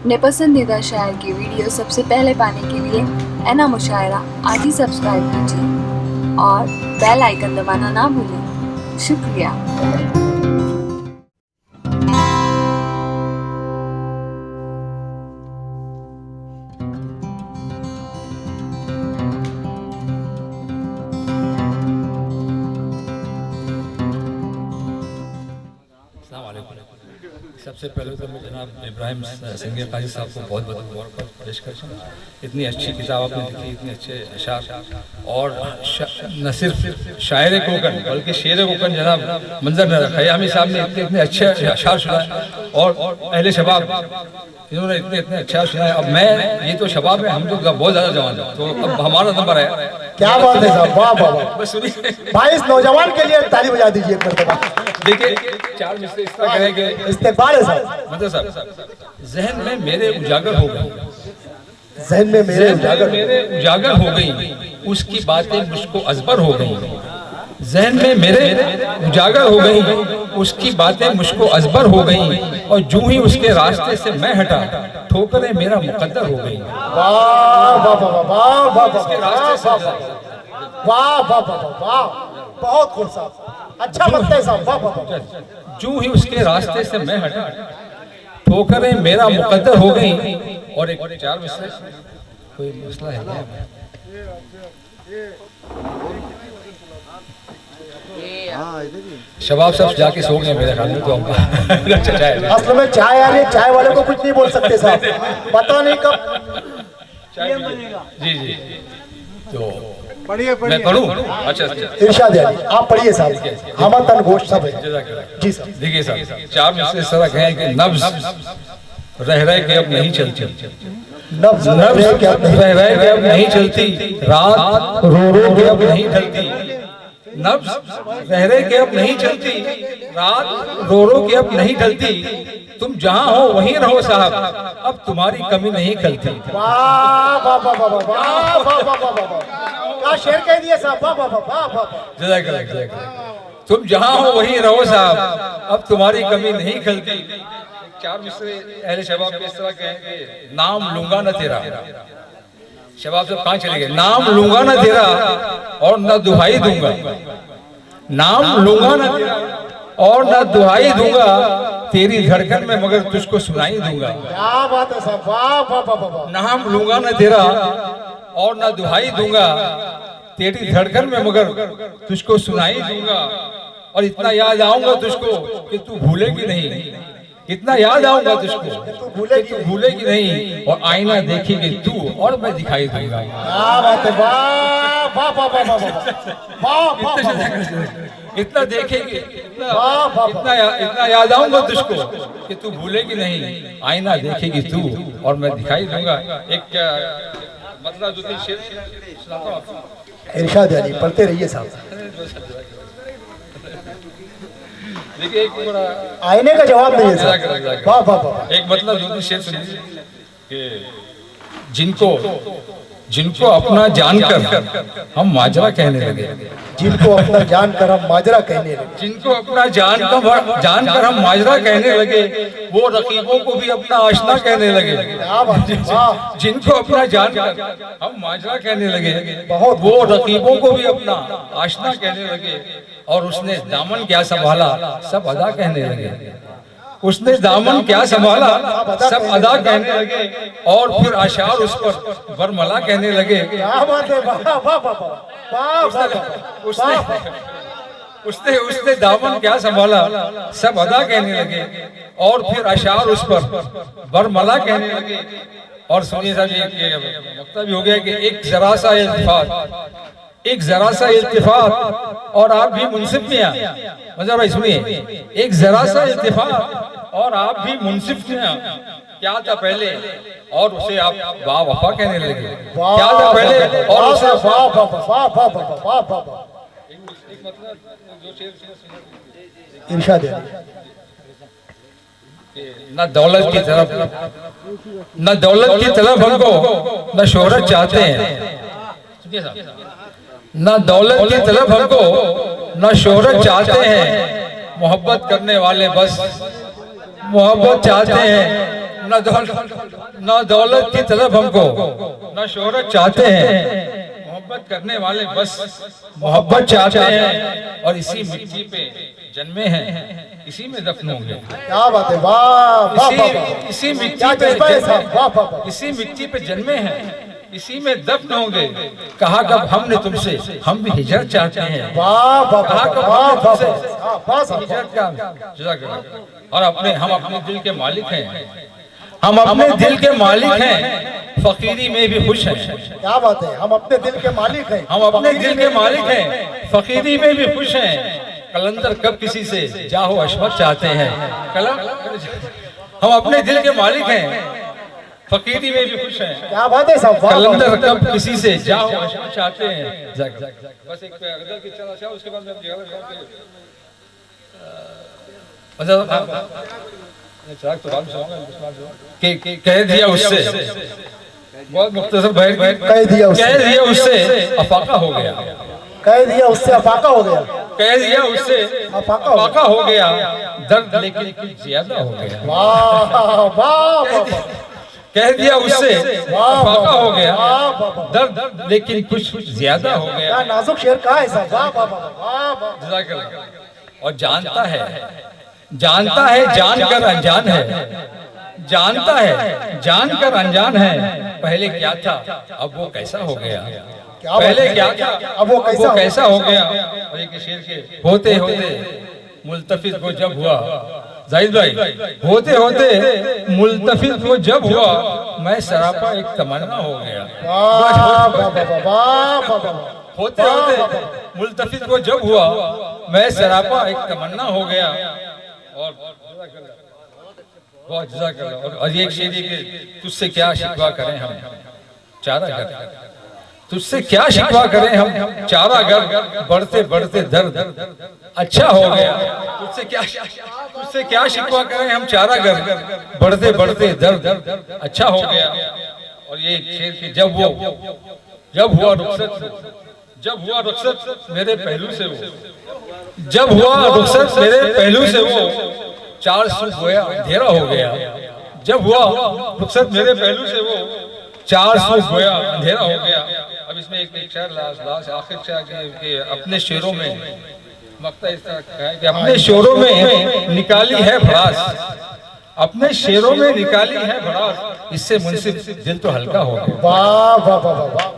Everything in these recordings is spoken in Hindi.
अपने पसंदीदा शायर की वीडियो सबसे पहले पाने के लिए एना मुशायरा आज ही सब्सक्राइब कीजिए और बेल आइकन दबाना ना भूलें। शुक्रिया। सबसे पहले तो मैं जनाब इब्राहिम सिंघे काजी साहब को बहुत बहुत मुबारक पेश करता हूँ। इतनी अच्छी किताब आपने लिखी, इतने अच्छे अशार और न सिर्फ शायर कोकन बल्कि शेर कोकन जनाब मंजर न रखा। यामी साहब ने इतने अच्छे अशार सुनाए और अहले शबाब इन्होंने इतने अच्छा सुनाए। अब मैं ये तो शबाब है, हम तो बहुत ज़्यादा जवान है, तो अब हमारा नंबर है। क्या बात है साहब, वाह वाह वाह। बस सुनिए भाई इस नौजवान के लिए ताली बजा दीजिए एक मरतबा। देखिए चार मिसरे इस तरह कहेंगे। इस्तेकबाल है साहब। मतलब साहब जहन में मेरे उजागर हो गई, जहन में मेरे उजागर हो गई, उसकी बातें मुझको अजबर हो गई। जहन में मेरे उजागर हो गई, उसकी बातें मुझको अजबर हो गई, और जूं ही उसके रास्ते से मैं हटा ठोकरें मेरा मुकद्दर हो गई। वाह वाह वाह वाह वाह वाह वाह वाह, बहुत खूब साहब, अच्छा लगता है साहब, वाह वाह। जूं ही उसके रास्ते से मैं हटा ठोकरें मेरा मुकद्दर हो गई। और एक चार मिसरे कोई मसला है क्या? शबाब साहब जाके सो गए मेरे ख्याल में, तो असल में चाय आ रही है, चाय वाले को कुछ नहीं बोल सकते साहब, पता नहीं कब जी जी। तो पढ़िए मैं पढ़ूं? अच्छा अच्छा, इरशाद है, आप पढ़िए साहब, हम तन गोश्त सब है जी साहब। देखिए साहब चार मिसरे इस तरह कहें कि नब्ज रह रहे के अब नहीं चलती, नब्ज रह के अब नहीं, रह रहे के अब नहीं चलती, रात रो रो के अब नहीं ढलती। नब्ज रह रहे के अब नहीं चलती, रात रो रो के अब नहीं ढलती। तुम जहां हो वहीं रहो साहब, अब तुम्हारी कमी नहीं खलती। वाह वाह वाह वाह वाह वाह वाह वाह, क्या शेर कह दिया साहब, वाह वाह वाह वाह। जज़ाकल्लाह। तुम जहां हो वहीं रहो साहब, अब तुम्हारी कमी नहीं खलती। चार मिसरे अहले शबाब के इस तरह कहेंगे, नाम लूंगा न तेरा। शबाब सब कहाँ चले गए? नाम लूंगा न तेरा और न दुहाई दूंगा, नाम लूंगा न तेरा और न दुहाई दूंगा, तेरी धड़कन में मगर तुझको सुनाई दूंगा। क्या बात है साहब, वाह वाह वाह वाह। नाम लूंगा न तेरा और न दुहाई दूंगा, तेरी धड़कन में मगर तुझको सुनाई दूंगा, और इतना याद आऊंगा तुझको कि तू भूलेगी नहीं। इतना याद आऊंगा तुझको कि तू भूलेगी नहीं, और आईना देखेगी तू और मैं दिखाई दूंगा। क्या बात है, वाह वाह वाह वाह वाह वाह। इतना देखेगी, इतना याद आऊंगा तुझको कि तू भूलेगी नहीं, आईना देखेगी तू और मैं दिखाई दूंगा। एक मतलब दो तीन शेर सुनाता हूं आपको। इरशाद अली पढ़ते रहिए साहब। देखिए एक बड़ा आईने का जवाब नहीं है साहब, वाह वाह वाह। एक मतलब दो तीन शेर सुनिए कि जिनको अपना जानकर हम माजरा कहने लगे, जिनको अपना जानकर हम माजरा कहने लगे, जिनको अपना जानकर हम माजरा कहने लगे, वो रकीबों को भी अपना आशना कहने लगे। जिनको अपना जानकर हम माजरा कहने लगे, वो रकीबों को भी अपना आशना कहने लगे, और उसने दामन क्या संभाला सब अदा कहने लगे। उसने दामन क्या संभाला सब अदा कहने लगे, और फिर अशार उस पर बरमला कहने लगे। क्या बात है, वाह वाह वाह वाह। उसने दामन क्या संभाला सब अदा कहने लगे, और फिर अशार उस पर बरमला कहने लगे। और सुनिए साहब ये मकता भी हो गया कि एक जरा सा इल्तिफात और आप भी मुंसिफ में मतलब भाई सुनिए, एक जरा सा इल्तिफात और आप भी मुंसिफ में क्या था पहले, और उसे आप वाह वफा कहने लगे। क्या था पहले और उसे वाह वाह वाह वाह वाह वाह। इरशाद न दौलत की तरफ हमको न शोहरत चाहते हैं, न दौलत की तरफ हमको न शोहरत चाहते हैं, मोहब्बत करने वाले बस मोहब्बत चाहते हैं, ना दौलत की तरफ हमको, ना शोहरत चाहते हैं, मोहब्बत करने वाले बस मोहब्बत चाहते हैं और इसी मिट्टी पे जन्मे हैं, इसी में दफन होंगे। क्या बात है, वाह वाह वाह, इसी मिट्टी क्या पे जज्बा है साहब, वाह वाह वाह। इसी मिट्टी पे जन्मे हैं, इसी में दफन होंगे। कहा कब हमने तुमसे हम भी हिजरत चाहते हैं, वाह वाह कहा वाह कब वाह हमने वाह तुमसे वाह, वाह साहब, हिजरत का जज़ाकल्लाह। और हम अपने दिल के मालिक हैं, हम अपने दिल के मालिक हैं, फकीरी में भी खुश हैं। क्या बात है, हम अपने दिल के मालिक हैं, हम अपने दिल के मालिक हैं, फकीरी में भी खुश हैं। कलंदर कब किसी से जाहो अशमत चाहते हैं, हम अपने दिल के मालिक हैं, फकीरी में भी खुश हैं। क्या बात है साहब, वाह वाह। कलंदर कब किसी से जाहो अशमत चाहते हैं। बस एक गजल की चला चाहो, उसके बाद मैं कह दिया उससे, बहुत मुख्तसर भाई कह दिया उससे अफाका हो गया, कह दिया उससे अफाका हो गया, कह दिया उससे अफाका हो गया, दर्द लेकिन कुछ ज्यादा हो गया। वाह वाह वाह, कह दिया उससे अफाका हो गया, वाह वाह वाह। दर्द लेकिन कुछ ज्यादा हो गया। क्या नाजुक शेर कहा है साहब, वाह वाह वाह वाह। जज़ाकल्लाह। और जानता है जानकर अनजान है, जानता है जानकर अनजान है, पहले क्या था अब वो कैसा हो गया, पहले क्या था अब वो कैसा हो गया। और एक शेर के होते होते मुल्तफिज वो जब हुआ, जाहिद भाई, होते होते मुल्तफिज वो जब हुआ, मैं सरापा एक तमन्ना हो गया। वाह वाह वाह वाह वाह। होते होते मुल्तफिज वो जब हुआ, मैं सरापा एक तमन्ना हो गया। और बहुत जज़ाकल्लाह। और एक शेर के तुझसे क्या शिकवा करें हम चारा घर, तुझसे क्या शिकवा करें हम चारा घर, बढ़ते बढ़ते दर्द अच्छा हो गया। तुझसे क्या शिकवा करें हम चारा घर, बढ़ते बढ़ते दर्द अच्छा हो गया। और ये शेर की जब हुआ रुखसत मेरे पहलू से वो, जब हुआ रुखसत मेरे पहलू से वो, चार सू गोया अंधेरा हो गया। जब हुआ रुखसत मेरे पहलू से वो, चार सू गोया अंधेरा हो गया। अब इसमें एक शेर लास्ट आखिर शेर के अपने शेरों में मक्ता इस तरह का है कि अपने शेरों में निकाली है भड़ास, अपने शेरों में निकाली है भड़ास, इससे मुंसिफ दिल तो हल्का हो गया। वाह वाह वाह वाह।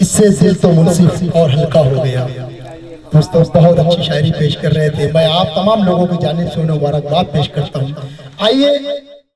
इससे दिल तो मुंसिफ और हल्का हो गया। दोस्तों बहुत अच्छी शायरी पेश कर रहे थे, मैं आप तमाम लोगों की जानिब से मुबारकबाद पेश करता हूँ। आइए